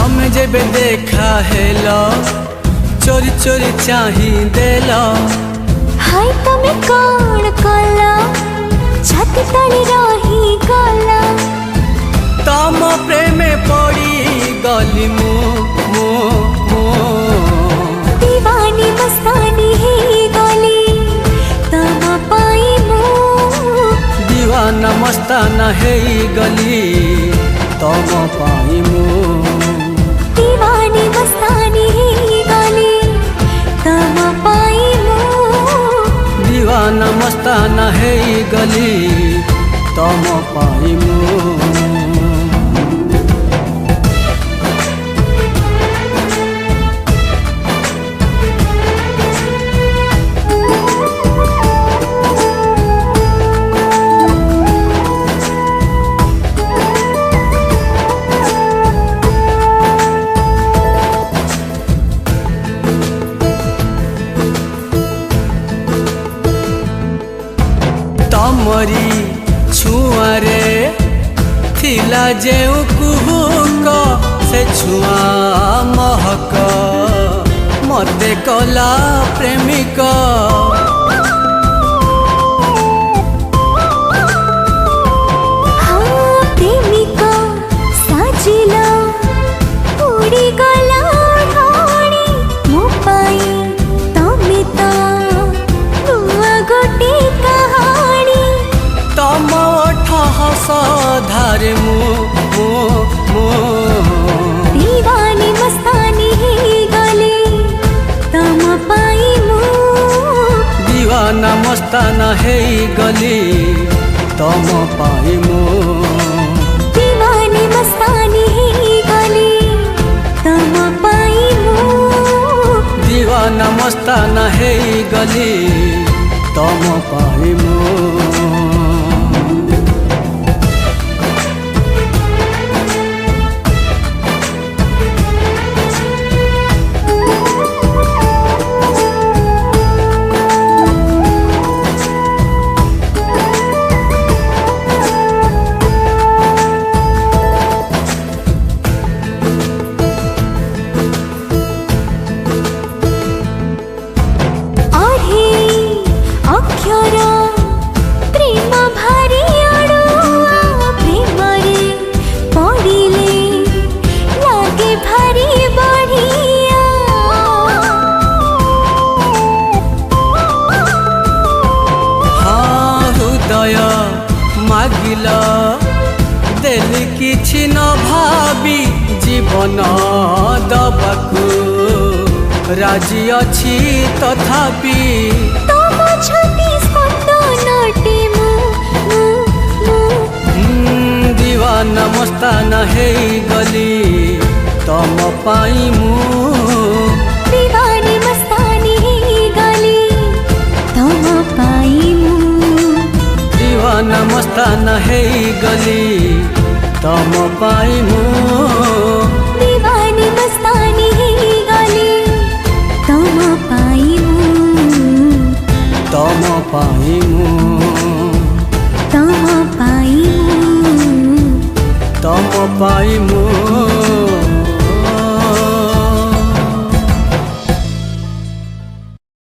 तमें जेबे देखा हेलो चोरी चोरी चाही देलो हाय तमे कौन कला छाती तले रही गला तम प्रेमे पड़ी गली मु मु मु दीवानी मस्तानी ही गली तम पाई मु दीवाना मस्ताना है गली तम पाई मु दीवानी मस्तानी ही गली तम पाई मु दीवाना मस्ताना है गली तम पाई मु तमरी छुआरे थिला जेउ कुहुक से छुआ महक मते कला प्रेमिक हाँ प्रेमिक साजिला उड़ी गला ढाणी मो पाई तमे तो नुआ गोटे कहानी तम ठहस धारे मु मु मु दीवानी मस्तानी ही गली तम पाई मु दीवाना मस्ताना है गली तम पाई मु दीवानी मस्तानी ही गली तम पाई मु दीवाना मस्ताना है गली तम पाई मु प्रेम भारी अड़ुआ प्रेम रे पड़िले लागे भारी बढ़िया हाँ हृदय मागिल दिल किछि न भावी जीवन दबाकू राजी अछि तथापि तम छति स्पंदनटे मु मु मु दीवाना मस्ताना है गली तम पाई मु दीवानी मस्तानी ही गली तम पाई मु दीवाना मस्ताना है गली तम पाई मु।